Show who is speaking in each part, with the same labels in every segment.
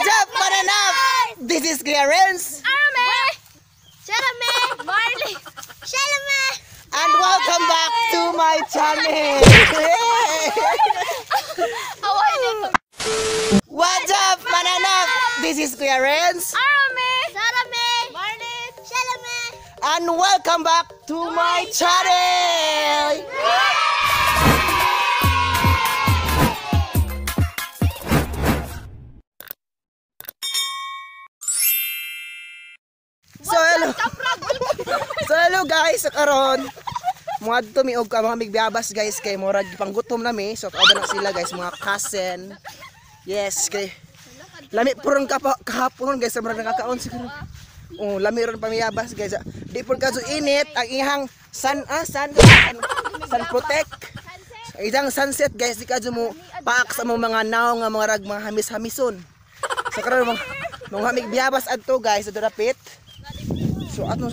Speaker 1: What's up, Mananap? This is Clarence.
Speaker 2: Arame! Shalame! Marley! Shalame!
Speaker 1: And welcome back to my channel. What's up, Mananap? This is Clarence.
Speaker 2: Arame! Shalame! Marley! Shalame!
Speaker 1: And welcome back to my channel. So hello guys, karon mga dito miog ka mga migbiyabas guys kay murag panggutom nami. So kauban na sila guys, mga cousin. Yes, kay lami puron ka pa kahapon guys, murag nakakaon siguro. Oh, lami ron pamiyabas guys. Di pun kadto init ang ihang sun protect. Isang sunset guys, di kadto mo paak sa mga naong nga mga rag mga hamis-hamison. So karon mga migbiyabas adto guys, adto dapit. So ato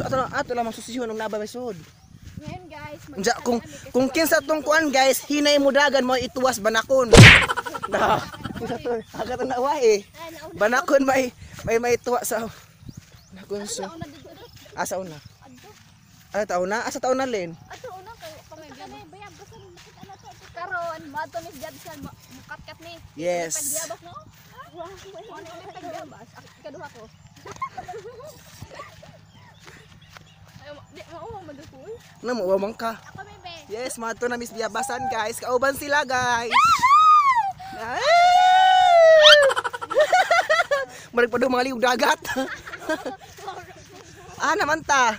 Speaker 1: lamang susisyon ng naba mesod.
Speaker 2: Ngayon guys,
Speaker 1: kung kinsa tong kuan guys, hinay mo dagan mo ituwas banakon. Na, kinsa to? Agad na wae. Banakon may tuwa sa banakon so. Asa una? Ano taon na? Asa taon na len?
Speaker 2: ato una kay pamagyan bayab ko sa makita na to. Karon mato ni Jadson mukat-kat ni.
Speaker 1: Yes.
Speaker 2: Pagyabas no? Wow, ano ni pagyabas? Ikaduha ko. Di mauwa madukoy.
Speaker 1: Namo wamang ka.
Speaker 2: Ako bebe.
Speaker 1: Yes, mato na Miss Biyabasan guys. Kauban sila guys. Marig pa daw mga liog dagat. Naman ta.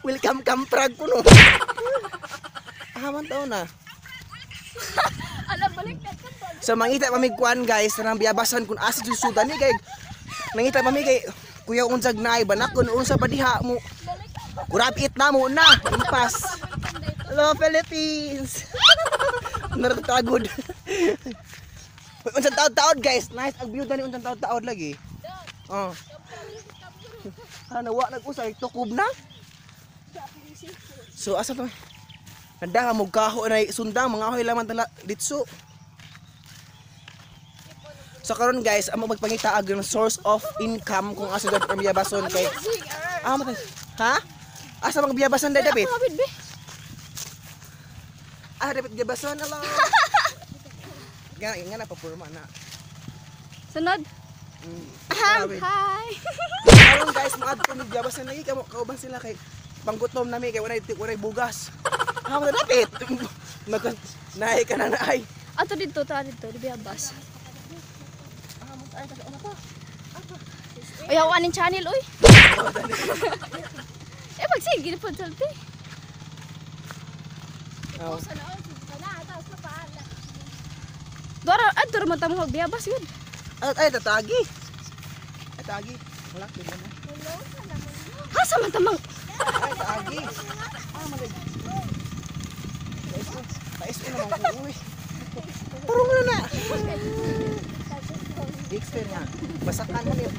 Speaker 1: Welcome kamprag ko no. Man taon na.
Speaker 2: Alam baliktad ka to.
Speaker 1: So mangita pamigkuan guys, nang biyabasan kun asa susudan ni kay. Nangita pamig kay kuya unsag naay banakon unsa pa diha mo. Grab it na mo na. Impas. Hello Philippines. Naratagod. Unsang taod-taod guys. Nice ang view dani unsang taod-taod lagi. Oh. Wa nag-usay tukob na. So asa to? Nanda mo kaho na sundang mga hoy laman tala ditso. So karon guys, amo magpangitaag ng source of income kung asa dad pambiyabason kay. Matay. Ha? Asa magbiyabason dai dapat? Dapat biyabason ala. Nga na papurma na.
Speaker 2: Sunod. Hi.
Speaker 1: Karon guys, maadto ni biyabason lagi kamo kauban sila kay panggutom nami kay walay bugas. Dapat. Naay ka na naay.
Speaker 2: Ato dito di biyabas. Ay, awanin channel, oy. Pagsige po salti. Dora mo tamo biyabas yun.
Speaker 1: Tatagi. Tatagi. Wala din mo.
Speaker 2: Asa man tamang.
Speaker 1: Tatagi. Pais ko naman ko, uy. Turong na. Expert nga. Basakan mo niyo.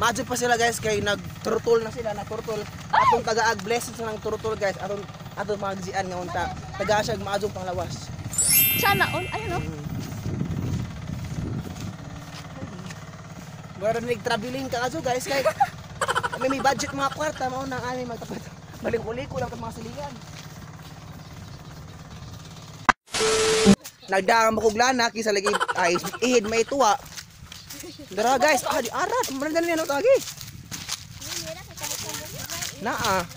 Speaker 1: Madyo pa sila guys kay nag-turtle na sila, turtle. Atong taga-ag blessings ng turtle guys. Atong magzian nga unta. Taga siya maadjong panglawas.
Speaker 2: Sana all, ayun oh.
Speaker 1: Bara nag-traveling ka aso guys kay may budget mga kwarta mao nang ani magtapat. Balik-uliko lang mga silingan. Nagdaang makuglana kisa lagi ay ihid may tuwa. Dara guys, di arat, mandan niya no tagi. Naa.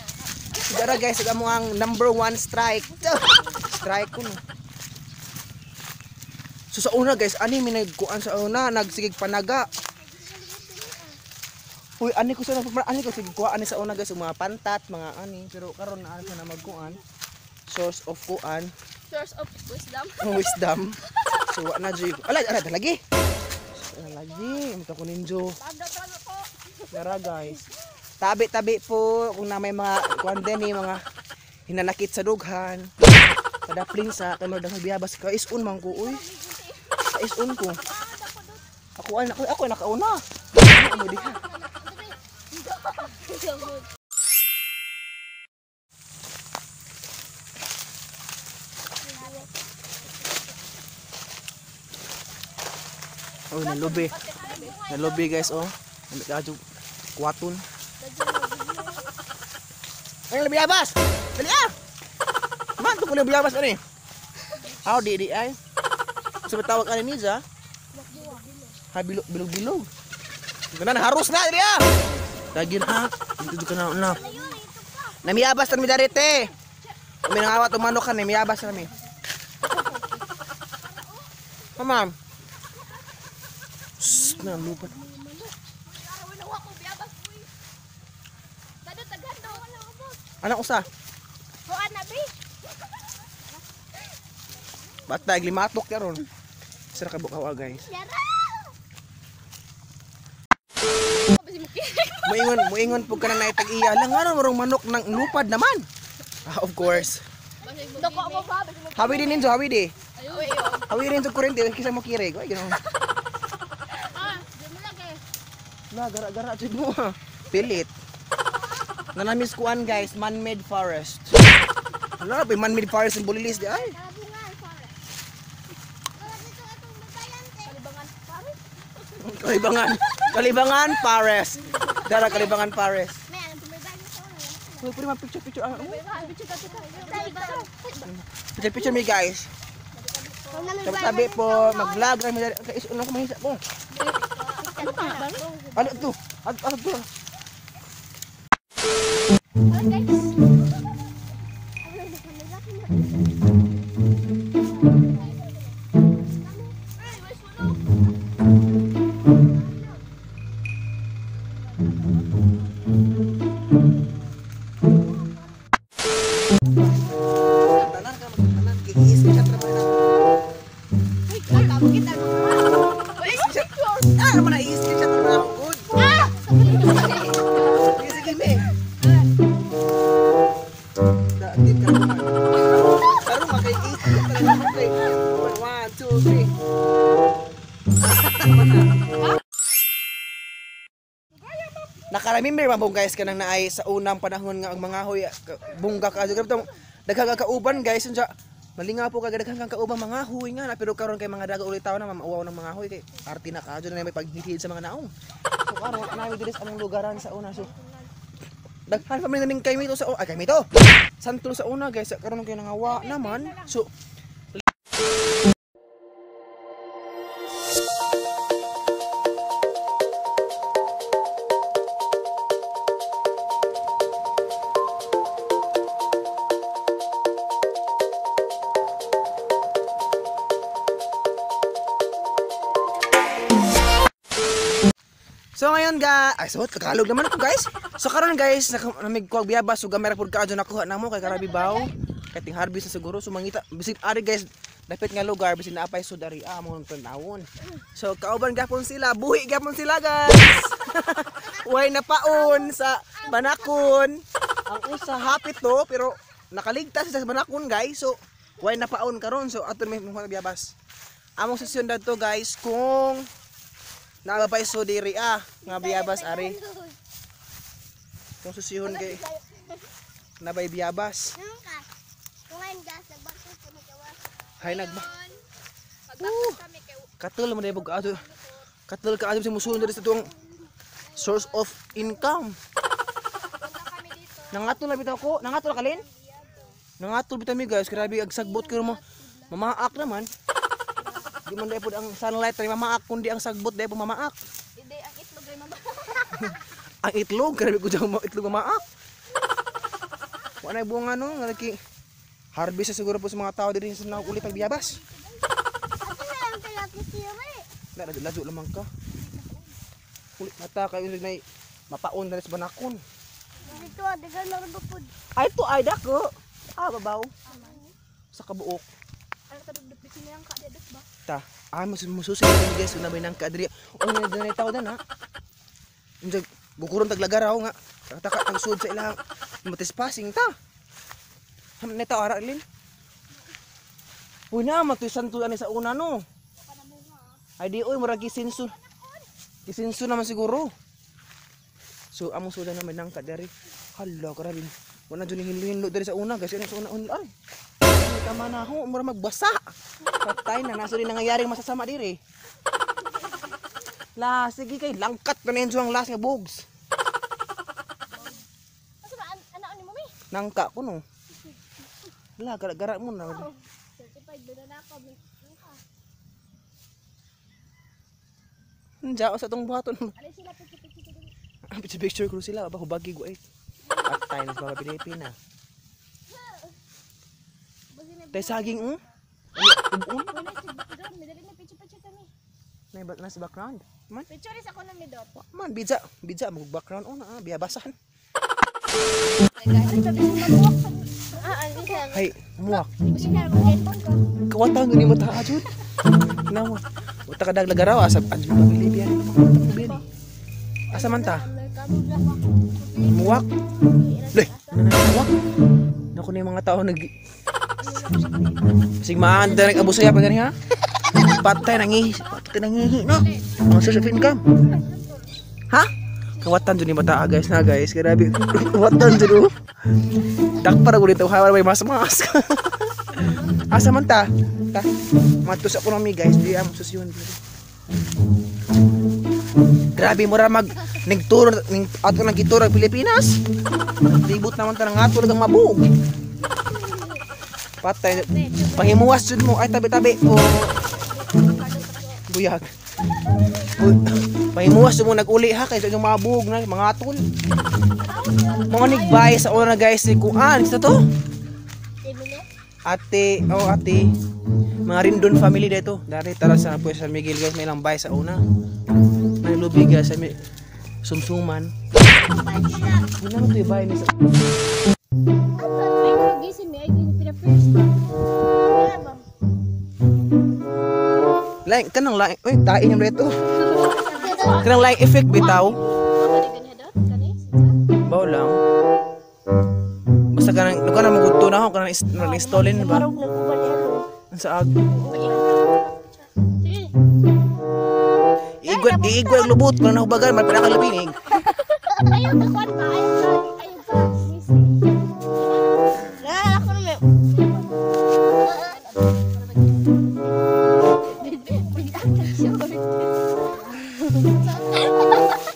Speaker 1: Dara guys, amo ang #1 strike. Strike ko no. So sa una guys, ani mi nagkuan sa una, nagsigig panaga. Uy, ani ko sigig kuha ani sa una guys, mga pantat, mga ani, pero karon na ano na magkuan. Source of kuan.
Speaker 2: Source of wisdom.
Speaker 1: Wisdom. So na jud. Ala lagi. Lagi, mata ko ninjo. Dara guys. Tabi-tabi po kung na may mga kuan din mga hinanakit sa dughan. Kada prinsa kamar dang biyabas ka isun man ko uy. Isun ko. Ako nakauna. Ano diha? Oh, nalubi. Nalubi guys, oh. Ambil kaju kuaton. Ay, lebih abas. Dali ah. Man, tu lebih abas ani. Aw, di ay. Sebab tawag ani Niza. Ha bilog-bilog. Ganan harus na dali ah. Dagin ha. Dito ka na. Namiyabas tan mi darete. Kami nangawat umano kan namiyabas kami. Ma'am. Nah, lupa. Anak usa.
Speaker 2: Kuan na bi.
Speaker 1: Bata glimatok karon. Sira ka bukawa guys. Muingon pug kana na tag-iya lang ano marong manok nang lupad naman. Of course.
Speaker 2: Doko mo ba?
Speaker 1: Hawi din ninjo, hawi di. Hawi din sa kurente kisa mo kirig. Ay ganoon.
Speaker 2: Di mo lagi.
Speaker 1: Na gara-gara jud mo. Pilit. Nanamis kuan guys, man-made forest. Hala, ba man-made forest ng bulilis di ay. Kalibangan Pares. Dara Kalibangan Pares. Uy, pwede ma-picture. Picture me guys. Tabi po, mag-vlog rin. Ano ko mahisa po? Ano to? Ano to? Nakaramimber man po guys kanang naay sa unang panahon nga ang mga hoy bungga ka daghang kauban guys unsa malingaw po kag daghang kauban mga hoy nga pero karon kay mga daga ulit taw na mamauwaw ng mga hoy kay arti na kadyo na may paghihid sa mga naong. So karon naay diri sa among lugaran sa una so daghan pa man ning kay mito sa kay mito. Santol sa una guys karon kay nangawa naman so So ngayon guys, Tagalog naman ako guys. So karon guys, namigkuag biyabas so gamay ra pud kaadyo nakuha namo kay karabi baw. Kay ting harvest sa siguro so mangita bisit ari guys, dapat nga lugar bisin naapay so dari among tanawon. So kauban gapon sila, buhi gapon sila guys. Way na paon sa banakon. Ang usa hapit to pero nakaligtas sa banakon guys. So way na paon karon so ato may mga biyabas. Among sesyon dadto guys kung nababay so diri nga biyabas ari. Kung susihon kay nabay biyabas. Hay nagba. Katul mo debog ato. Katul ka ato si musulon diri sa tuong source of income. Nangatul na bitaw ko, nangatul kalin? Nangatul bitaw mi guys, grabe ag sagbot ko mo. Mamaak naman. Di man dai pud ang sunlight ay mamaak kundi ang sagbot dai po mamaak.
Speaker 2: Hindi ang itlog ay mamaak.
Speaker 1: Ang itlog grabe ko jang itlog mamaak. Wa na bunga no nga laki harvest siguro po sa mga tao diri sa nang ulit ang biyabas.
Speaker 2: Ato na lang tilapia siya
Speaker 1: Na lado lamang ka. Ulit mata kayo na mapaon dali sa banakon.
Speaker 2: dito dagan na rin pud.
Speaker 1: Ay to ay dako. Babaw. Sa kabuok.
Speaker 2: Ano ka dugdug bisin yang ka dedes ba?
Speaker 1: Ta, mususi ni guys na may nangka diri. O na dinay tawo dan ha. Unjag bukuron taglagaraw nga. Taka ang sud sa ilang matis passing ta. Ham neta ara lin. Uy na matuisan to ani sa una no. Ay di oy murag gisinsu. Gisinsu naman siguro. So among sudan na may nangka diri. Hala grabe. Wala jud hinlo diri sa una guys, sa una ay. Tama na ho, mura magbasa. Patay na naso din nangyayaring masasama diri. La, sige kay langkat ka na yun ang last nga bugs.
Speaker 2: Asa ba anak ni mo mi?
Speaker 1: Nangka ko no. La, gara-gara mo na.
Speaker 2: Certified ba na ako mi?
Speaker 1: Diyan sa tong buhaton.
Speaker 2: Alay sila
Speaker 1: Picture ko sila ba hubagi ko eh. At time sa Pilipinas. Tay saging Ubun.
Speaker 2: Wala si background, medali na picture kami.
Speaker 1: Nasa background. Man,
Speaker 2: Picture is ako ng midot.
Speaker 1: man bidza mo background na biyabasan. Hay, muwak. Kawatan gani mo ta ajud. Nawa. Uta ka daglag araw asab anjud pamilya biyan mo bin. Asa man ta? Muwak. Leh, muwak. Nako ni mga tao nag sigmaan ta nag-abusaya pa gani ha. Patay nangihi no. Ang source of income. Ha? Kawatan dun ni mata guys na guys. Grabe. Kawatan dun. Dakpar ako dito. Hawala may mas-mas. Asa man ta? Ta. Matus ako nami guys. Di am susyon. Grabe mo ra mag nagturo ato nang gituro ang Pilipinas. Libot naman ta nang ato ang mabug. Patay. Pahimuwas jud mo ay tabi-tabi. Buyag. Pahimuwas mo nag-uli ha kaysa yung mabug na mga atol. Mga nigbay sa una guys ni kuan ito to. Ate, ate. Mga Rindon family dito. Dari tara sa San Miguel guys may ilang bay sa una. May lubig sa sumsuman. Yun lang ito yung bay ni sa lain kanang lain tain yung reto. Kanang lain effect bitaw. Baw lang. Basta kanang luka na maguto na ako kanang installin ba? Sa ag. Igwag lubot kanang nahubagan man pala kalabinig.
Speaker 2: Ayaw ka kwan pa, ayaw ka. Ako na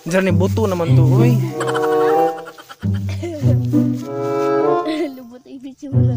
Speaker 1: Diyan ni buto naman to, oy.
Speaker 2: Lubot ay bitsura.